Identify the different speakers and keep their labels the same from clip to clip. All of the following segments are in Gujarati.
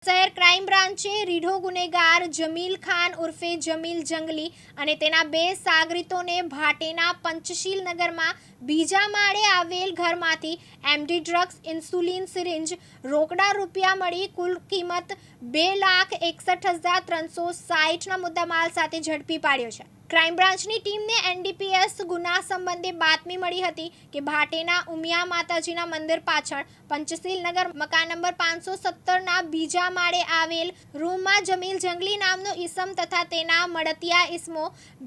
Speaker 1: શહેર ક્રાઇમ બ્રાન્ચે રીઢો ગુનેગાર જમીલ ખાન ઉર્ફે જમીલ જંગલી અને તેના બે સાગરીતોને ભાટેના પંચશીલ નગરમાં બીજા માળે આવેલ ઘરમાંથી એમડી ડ્રગ્સ ઇન્સ્યુલિન સિરિંજ રોકડા રૂપિયા મળી કુલ કિંમત 2,61,360ના મુદ્દામાલ સાથે ઝડપી પાડ્યો છે। ક્રાઇમ બ્રાન્ચની ટીમને એનડીપીએસ ગુના સંબંધે બાતમી મળી હતી કે ભાટેના ઉમિયા માતાજીના મંદિર પાછળ પંચશીલ નગર મકાન નંબર 517ના બીજા માળે આવેલ રૂમમાં જમીલ જંગલી નામનો ઈસમ તથા તેના મળતિયા ઈસમો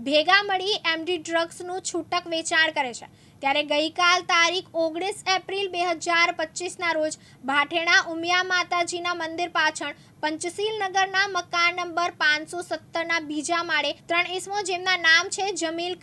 Speaker 1: ભેગા મળી એમડી ડ્રગ્સનું છૂટક વેચાણ કરે છે। ત્યારે ગઈકાલ તારીખ 19 એપ્રિલ 2025ના રોજ ભાટેના ઉમિયા માતાજીના મંદિર પાછળ પંચશીલ નગરના મકાન નંબર 517ના બીજા માળે ત્રણ ઈસમો જેમના નામ છે જમીલ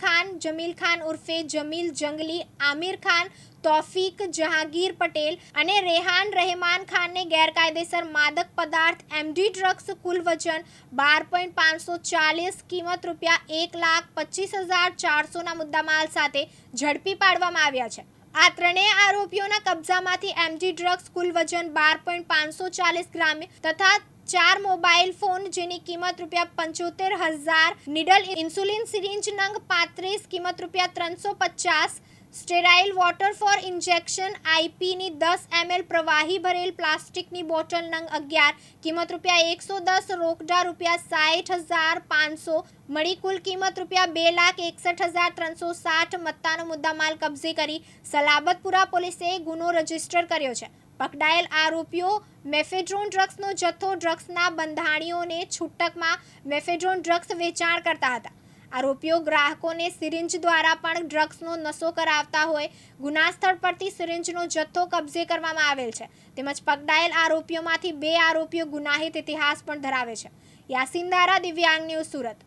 Speaker 1: ખાન ઉર્ફે જમીલ જંગલી, આમિર ખાન, તૌફીક જહાંગીર પટેલ અને રેહાન રહેમાન ખાનને ગેરકાયદેસર માદક પદાર્થ એમડી ડ્રગ્સ કુલ વજન 12.540 કિંમત ₹1,25,400ના મુદ્દામાલ સાથે ઝડપી પાડવામાં આવ્યા છે। આ ત્રણેય આરોપીઓના કબજામાંથી એમડી ડ્રગ્સ કુલ વજન 12.540 ગ્રામ તથા 4 મોબાઈલ ફોન જેની કિંમત ₹75,000, નીડલ ઇન્સ્યુલિન સિરિંજ નંગ 35 કિંમત ₹350, સ્ટેરાઇલ વોટર ફોર ઇન્જેક્શન આઈપીની 10 ml પ્રવાહી ભરેલ પ્લાસ્ટિકની બોટલ નંગ 11 કિંમત ₹110, રોકડા ₹60,500 મળી કુલ કિંમત ₹2,61,360 મત્તાનો મુદ્દામાલ કબજે કરી સલાબતપુરા પોલીસે ગુનો રજીસ્ટર કર્યો છે। પકડાયેલ આરોપીઓ મેફેડ્રોન ડ્રગ્સનો જથ્થો ડ્રગ્સના બંધાણીઓને છૂટકમાં મેફેડ્રોન ડ્રગ્સ વેચાણ કરતા હતા। આરોપીઓ ગ્રાહકોને સિરિંજ દ્વારા પણ ડ્રગ્સનો નશો કરાવતા હોય ગુના સ્થળ પરથી સિરિંજનો જથ્થો કબજે કરવામાં આવેલ છે। તેમજ પકડાયેલ આરોપીઓમાંથી 2 આરોપીઓ ગુનાહિત ઇતિહાસ પણ ધરાવે છે। યાસીન દારા, દિવ્યાંગ ન્યૂઝ, સુરત।